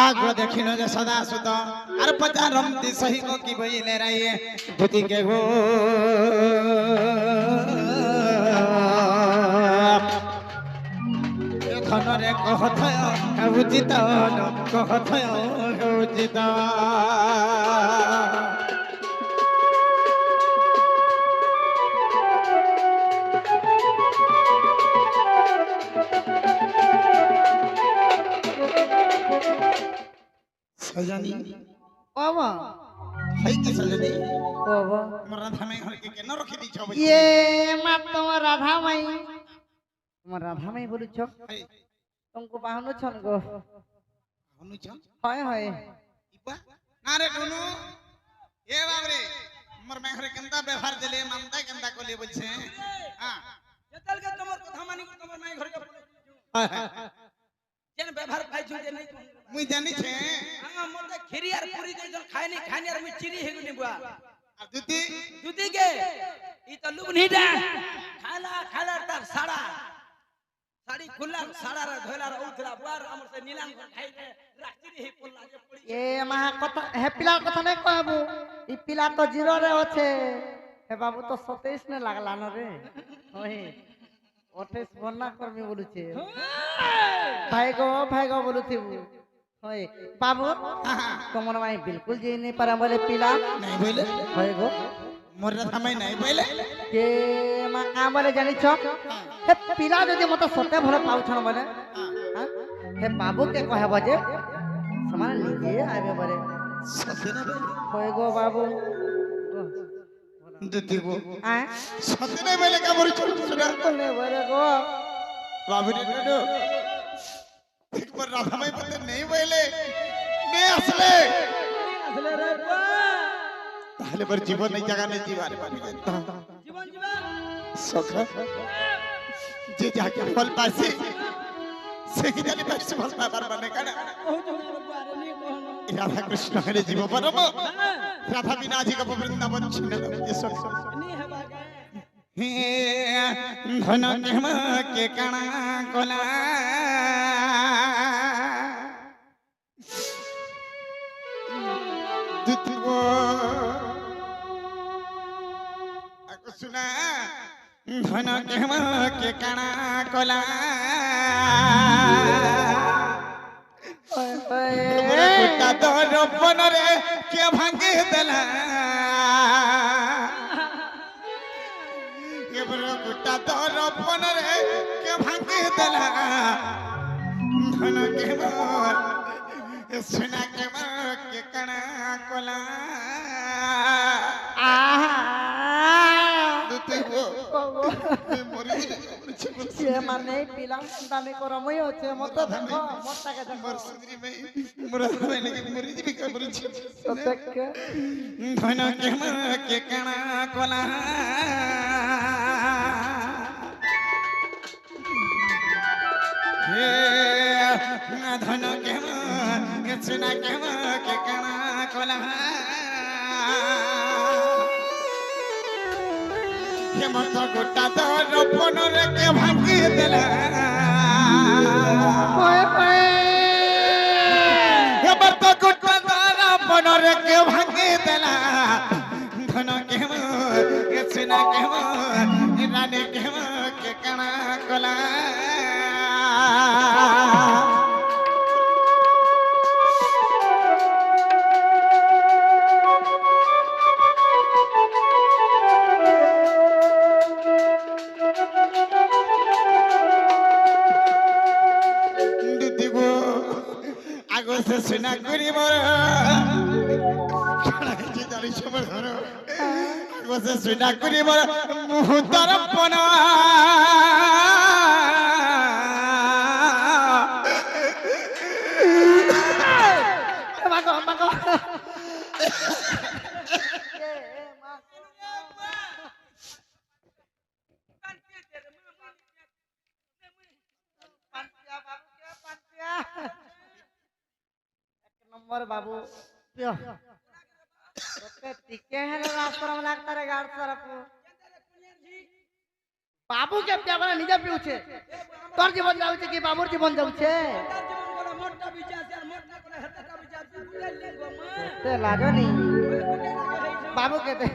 आगो देखिनो जे सदा सुत अर पचारम ती सही को की बइले रहिए धुती के गो धनरे कहथय उचित कहथय उचित सजनी बाबा है की सजनी बाबा मोर राधा में घर के केन रखी दी छ ये मत तुम्हार राधा माई तुम्हार राधा माई बोलु छ तुमको बाहनो छन गो हनु छ हाय हाय इबा ना रे डुनु ए बाबरे मोर में घर केनता व्यवहार देले मानता केनता कोले बोलछे हां जतल के तमर कथा मानी को तमर माई घर के जेन व्यवहार पाइ छु जे नहीं मुई जानी छे हां मोर त खीरी आर पूरी दे जन खाय नहीं खानी आर मी चिरी हेगु नि बुआ और दुती दुती के ई त लुबनीडा खाला खाला तार साड़ा साड़ी खुला साड़ा रे धोला रे उथरा बुआर हमर से नीलाम खाइ के राखचिरी हे पोला जे पड़ी ए महा कथा हे पिला कथा नहीं कहबू ई पिला तो जीरो रे होछे हे बाबू तो 27 ने लागला न रे ओही 28 बन्ना करमी बोलु छे भाई गो बोलु थी होय बाबू तुमर माई बिल्कुल जी नहीं पर बोले पिला नहीं बोले भाई गो मोर राधा में नहीं बोले के मा का बोले जानि छ हे पिला जदि मते सते भले पाउछन बोले हां हे बाबू के कहे बजे समान लीजिए आबे बोले सते ना बोले होय गो बाबू दुती गो आ सते नहीं बोले का मोर छोट सुना बोले बोले गो बाबू रे डुनु एक बार राधा में पते नहीं बोले ने असले रे बुआ पहले पर जीवन नहीं जगह नहीं जीवा रे बाबू जीवन जीवन सखा जे जाके फल पासी से कि जानी पासी फल पाबार बने काना बहुत हो बुआ रे नहीं कहनो राधा कृष्ण हरे जीव परम राधा बिना जी का वृंदावन छिन्न ये सब नहीं है बागा हे धन के कणा कोला दुतगो आको सुना धन के कणा कोला गुटा तो रोपन रे के भांगे देला के बरो गुटा तो रोपन रे के भांगे देला धन के मोर सुना के मोर के कणा कोला दुते हो मोरी ये माने पिला दाने को रमई होछे मत देखो मत के देखो मोर सुंदरी में मोर में लेकिन मोरी जी का मोरी सतक के धन के मोर के कणा कोला हे धन के मोर सुना के मोर के कणा कोला के मत गोटा तो रोपन रे के भांगी देला ओए ओए के मत गोटा तो रोपन रे के भांगी देला धन के मोर के सुना के मोर रानी के मोर के कणा कोला आगो से सुना करी मोर जी दाली छमर धरो आगो से सुना करी मोर मुह तरपन मागो मागो नंबर बाबू पियो तोते टिके है ना आश्रम लागता रे गाड़ तरफ बाबू के पिया बना निजे पिउछे तोर जीवन जाउछे कि बाबूर जीवन जाउछे जीवन बड़ा मोटा विचार मोटा হেতে কবি যাচ্ছি বুঝাই লিঙ্গ মা তে লাজনি কুটে লাগে হেইছো বাবু কে দে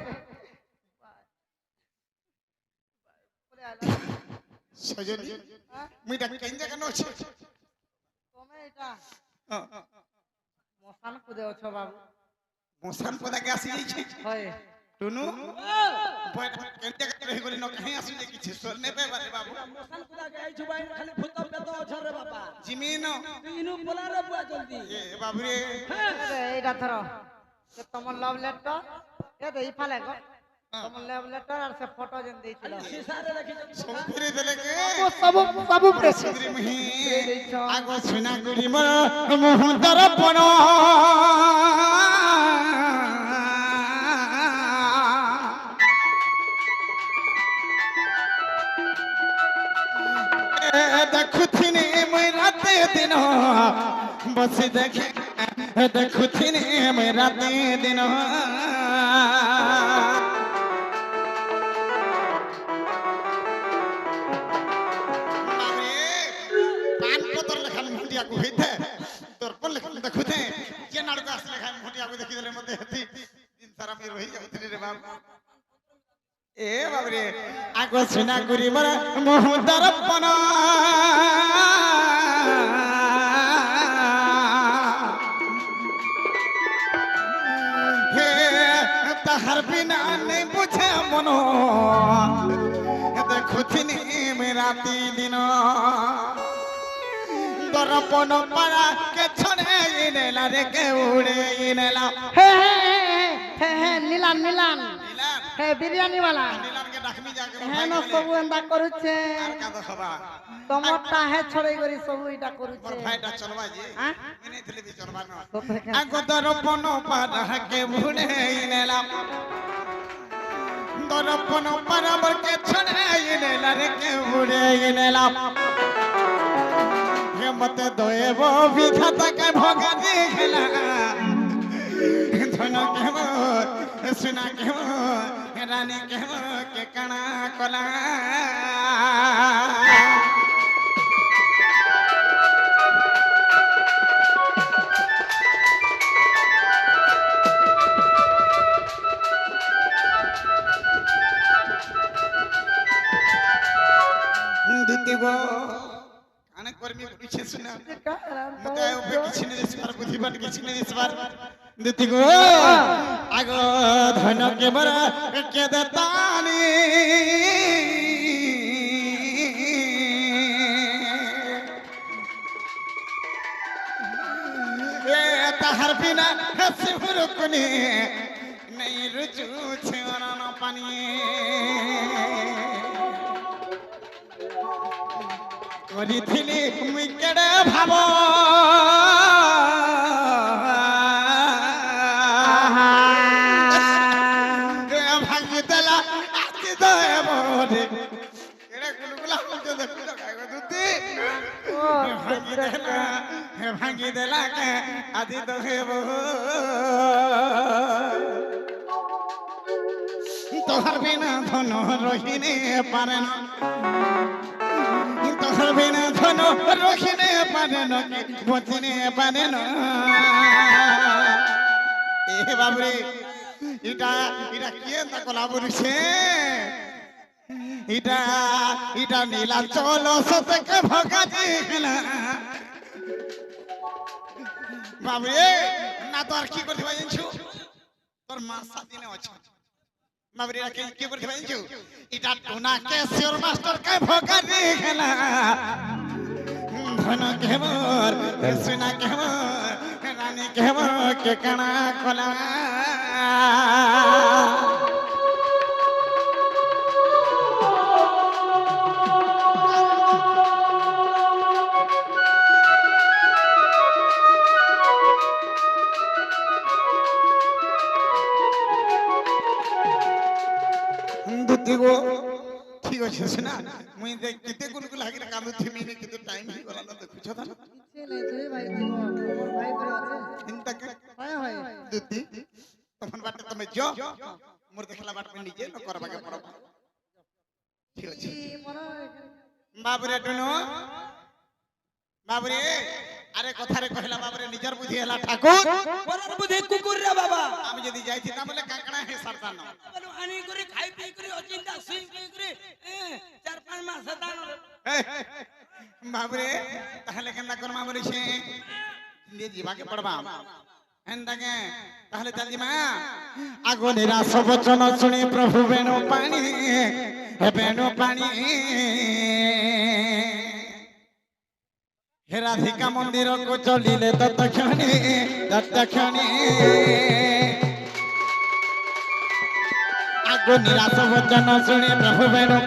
সজনী মুই ডাক কেন জায়গা নছে তুমি এটা মশান কুদে অছ বাবু মশান পদাকে আসি যাইছে হয় টুনু কেন জায়গা রহি গলি ন কাহি আসি যাই কিছু সর নেবে বারে বাবু মশান কুদা কে আইছো ভাই খালি ভূত পেত অছ রে বাবা জিমিন তুই ইনু বলা রে বুয়া জলদি এ বাবু রে এইটা ধর সে তোমার লভ লেটার এ দে ইফালে গো তোমার লভ লেটার আর সে ফটো যেন দিছিল সিসারে রাখি সব ফিরে দেলে কে বাবু প্রেসে সুন্দরী মহি আগো সুনা গুড়ি মর মোহন্তর পন দেখুথিনি মই রাতে দিন বসে দেখে দেখুথিনি মই রাতে দিন পান পতর লেখান মুটিয়া কো হইতে দর্পণ লেখান দেখুতে যে নাড়ক আস লেখান মুটিয়া কো দেখি দেলে মধ্যে হেতি দিন সারা আমি রহি যাউতলি রে বাপ এ বাপ রে আগো সুনা গুরি মর মোহ দর্পণ হে তাহার বিনা নেই বুঝে মন দেখুথিনি রাতি দিন দর্পণ পাড়া কে ছড়ে নেলা রে কে উড়ে নেলা হে হে হে নীলান নীলান নীলান হে বিরিয়ানি वाला নীলান কে ডাকমি যাকে হে ন সবু এন্দা করুছে আর কাদ খবা তোমারটা হে ছড়াই করি সবু এটা মোর করুছে ভাইটা চলবা জি হ্যাঁ এনে থলি বি চলবা না তো দেখে আগো দর্পণ পাড়া কে উড়ে নেলা দর্পণ পাড়া বর কে ছড়ে নেলা রে কে উড়ে নেলা মত দয়েব বিধাতা কে ভগা দিলা ধন কেব সুনা কেব রানী কেব কে কানা কলা দিতি গো কানে কর্মী বুঝছে শুনা মতে ওবে কিছু নেই দিসবার বুঝিবার কিছু নেই দিসবার দিতি গো আগো ধন কেবর কে দতানি এ তাহার বিনা সিমুর কোনি নেই রুচু ছেওরানো পানি করিথিলি মুই কেড়ে ভাব ভাঙি দেলা আতি দয়েব রে কেড়ে গুলগুলা বলতে দেখু গায়গো দুতি ভাঙি দেলা কে আতি দয়েব তোহার বিনা ধন রহিনে পারে না তোহার বিনা ধন রহিনে পারে না বচিনে পারে না এ বাবরে এটা এটা কি তা কলা বলিছে এটা এটা নীলাচল সতকে ভগা দিলা বাবরে না তো আর কি করতে পাইছো তোর মা সাদিনে আছে বাবরে কে কি করতে পাইছো এটা টোনা কে শিওর মাস্টার কে ভগা দিলা ধন কেবর সুনা কেবর রানী কেবর কে কানা কলা দুতিগো ঠিক আছে শোনা মুই দেখ কেতে গুলগুল হাগিরে কান্দু থিমিনি কিন্তু টাইম হি গলা না দেখুছ তা কিছু নেই তুই ভাই দিব মোর ভাই ধরে আছে চিন্তা কে হয় হয় দুতি তখন বাটে তুমি যো মোর দেখলা বাট নিজে ন করবাকে পড়ব ঠিক আছে মনে বাবরে টুনু বাবরে আরে কথারে কহিলা বাবরে নিজের বুদ্ধি হেলা ঠাকুর পরার বুদ্ধি কুকুর রে বাবা আমি যদি যাইছি তা বলে কাকড়া হে সারতান বলো আনি করে খাই পি করে অচিন্তা সুই পি করে 4-5 মাস দান বাবরে তাহলে কেননা করমা বলিছে নিয়ে যাবাকে পড়বা এন্দাকে তাহলে চালি মা আগো নিরাশ বচন শুনি প্রভু বেণু পানি হে বেণু পানি হে রাধিকা মন্দির কো চলিলে তৎক্ষণে আগো নিরাশ বচন শুনি প্রভু বেণু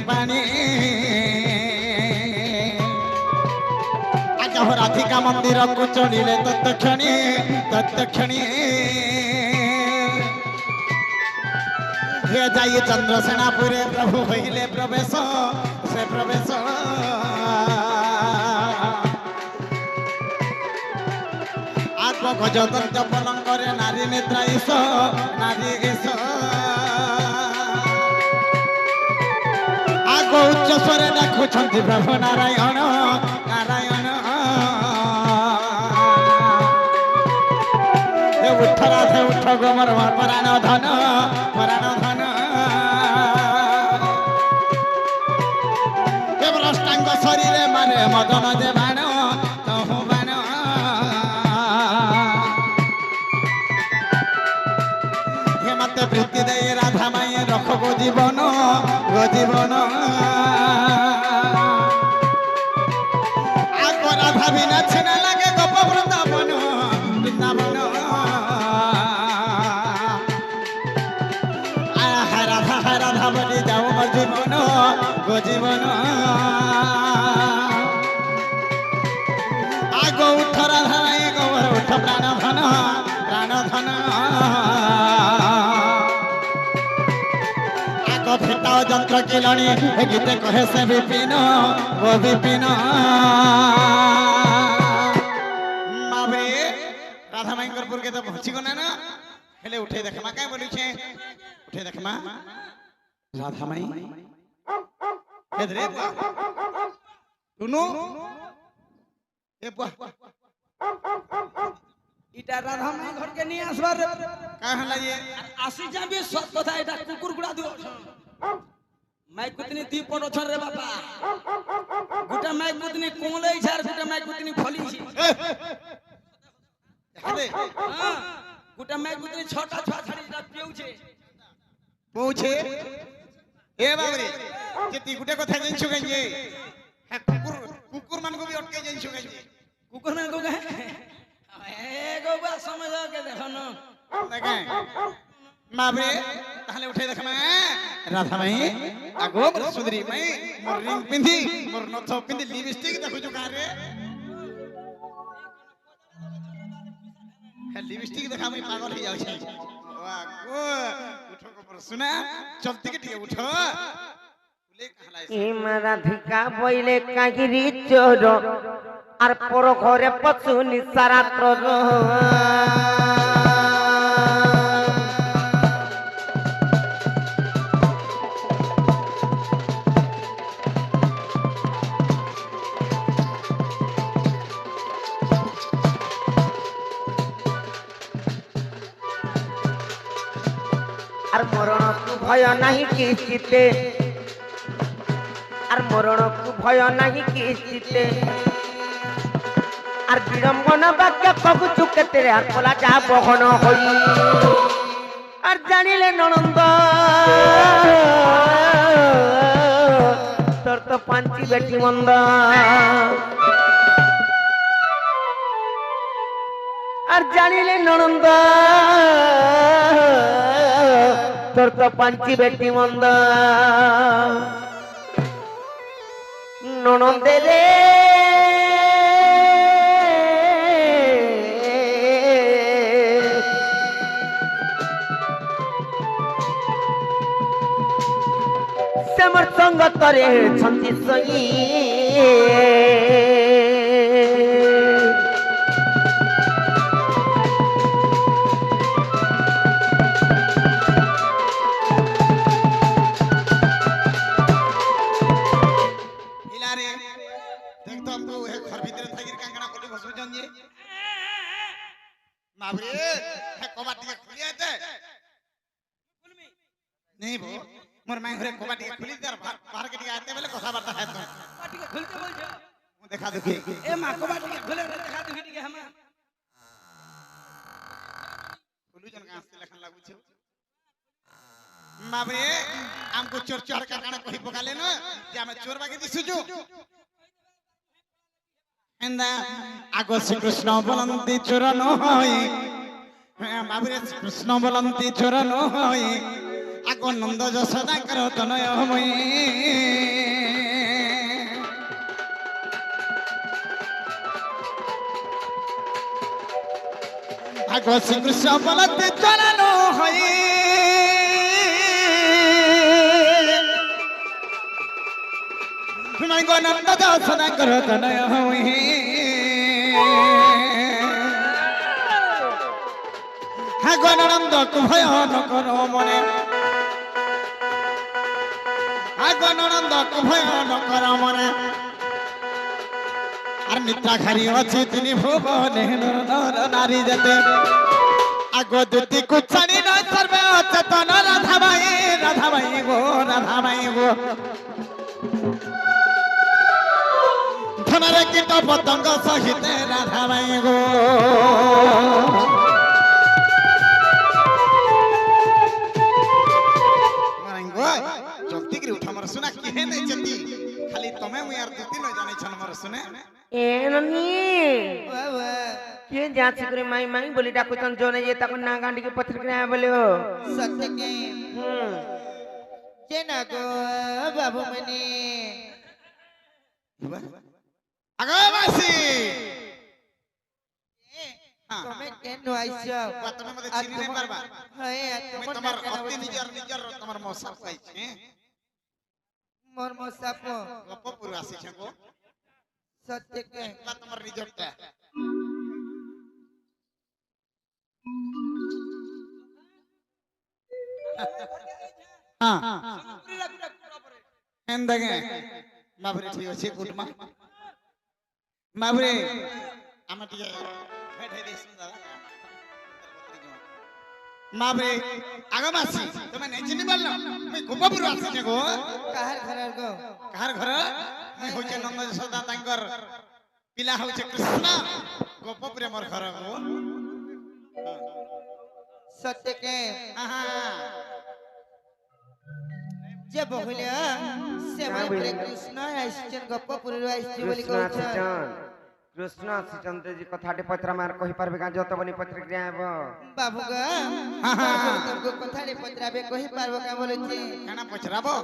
পানি আগে রাধিকা মন্দির কো চলিলে তৎক্ষণে হে যাই চন্দ্রসেনাপুরে প্রভু হইলে প্রবেশ সে প্রবেশ আত্ম গজদন্ত পলঙ্করে নারী নিদ্রা ইস নারী ইস আগ উচ্চ স্বরে ডাকুଛନ୍ତି প্রভু নারায়ণ উঠ রাধে উঠ গোমর পরাণ ধন অষ্টাঙ্গ শরীরে মারে মদন যে বাণ তহু বাণ হে মতে বৃত্তি দেই রাধা মাই রখ গো জীবন আগ রাধা বিনা ছিনা লাগে গোপ বৃন্দাবন রাধা বলি যাও মোর জীবন গো জীবন আগ উঠ রাধা গোবর উঠ প্রাণ ধন আগ ফিটাও যন্ত্র কিলণী গীতে কহে সে বিপিন ও বিপিন বাবরে রাধা মাইঙ্কর পুরকে তো পৌঁছি গো না হেলে উঠে দেখে মা কাই বলিছে উঠে দেখে মা রাধা মাই হেদরে টুনু এ বুয়া ইটা রাধা মাই ঘরকে নিয়ে আসবার কা হলা ये আসি যাবি সব কথা এটা কুকুর গুড়া দিও মাই কুতনি তি পড়ছ রে বাবা গুটা মাই কুতনি কোমলে ইছার গুটা মাই কুতনি ফলিছি আরে গুটা মাই কুতনি ছটা ছয়া ছাড়ি এটা পিউছে পৌঁছে এ বাবরে যেতি গুটে কথা জানছো কাইয়ে হ্যাঁ কুকুর মানকো भी অটকে জানছো কাইয়ে কুকুর না গো এ গো বা সমঝ কে দেখো না দেখে বাবরে তাহলে উঠে দেখ মা রাধা মাই আগো সুন্দরী মাই মোর রিং পিন্ধি মোর নথ পিন্ধি লিপস্টিক দেখো जो কারে হ্যাঁ লিপস্টিক দেখা আমি পাগল হয়ে যাচ্ছি আগো উঠো কপর শুনা চলতে কে টিকে উঠো বলে কাহলা ইমা রাধিকা বইলে কাহিরি চোর আর পর ঘরে পছুনি সারা ত্রর আর মরণ তু ভয় নাহি কিস্তিতে আর মরণ তু ভয় নাহি কিস্তিতে আর বিড়ম্বনা বাক্য কবু চুকেতে আর বলা যা বহন হই আর জানিলে ননন্দ তোর তো পাঞ্চি বেটি মন্দ আর জানিলে ননন্দ তোর তো পাঞ্চি বেটি মন্দ ননন্দে রে শ্যামর সঙ্গ তরে ছন্তি সই हिला रे देख तो हमको है घर भीतर थाकी बाबरे हे कबाट टिके खुली आते नहीं बो मोर माई घरे कबाट टिके खुली दर बाहर के टिके आते बेले कथा बार्ता है तो कबाट के खुलते बोलछो मु देखा देखी ए मां कबाट के खुले रे देखा दुखी के हम खुलू जन गांस लखन लागू छे बाबरे हमको चोर चोर का काना कोई पकाले न जे हम चोर बागे दिसुजु एंदा आगो श्री कृष्ण बोलंती चोर न होई बाबरे श्री कृष्ण बोलंती चोर न होई आगो नंद यशोदा कर तनय होई आगो श्री कृष्ण बोलंती चोर न होई मैं गो नंद यशोदा कर तनय होई गणनंद भय न करो मने गणनंद भय न करो मने আর মিথ্যা খারি আছে তিনি ভুবনে নর নারী যেতে আগো দুটি কুছানি নয় সর্বে অচেতন রাধা ভাই গো ধনরে কীট পতঙ্গ সহিতে রাধা ভাই গো जल्दी करी उठा मर सुना केहे नहीं जल्दी खाली तमे मु यार दुती न जाने छन मर सुने ए ननी के जांच करे माई माई बोली डाको तन जोने जे तक ना गांडी के पत्थर के बोले हो सत्य के जेना गो बाबू मनी आगे वासी তুমি কেন আইছো তুমি মতে চিনি নাই পারবা হ্যাঁ তোমার অতি নিজর তোমার মশা পাইছে মোর মসাপ গপ পুরো আসিছে গো সত্য কে তোমার নিজরটা पूरी लागू पूरा परे এন্দাগে বাবরে ঠিক আছে গুডমা বাবরে আমরা টিকে হেডে দিছু দাদা বাবরে আগমাসি তুমি নাই চিনি পারলো আমি গোপপুর আসিছে গো কাহার ঘরের গো কাহার ঘর আমি হইছে নন্দ যশোদা তাঙ্কর পিলা হইছে কৃষ্ণ গোপপুরে মোর ঘর গো সত্য কে আহা যে বহিলা সে মানে কৃষ্ণ আইছেন গপ্পপুরের আইছে বলি কইছ कृष्ण आसीचन जी कथाटे पत्र मार कहि परबे का जत बनी पत्र क्रिया हेबो बाबू गा तुमको कथारे पत्राबे कहि पारबो का बोलछी केना पचराबो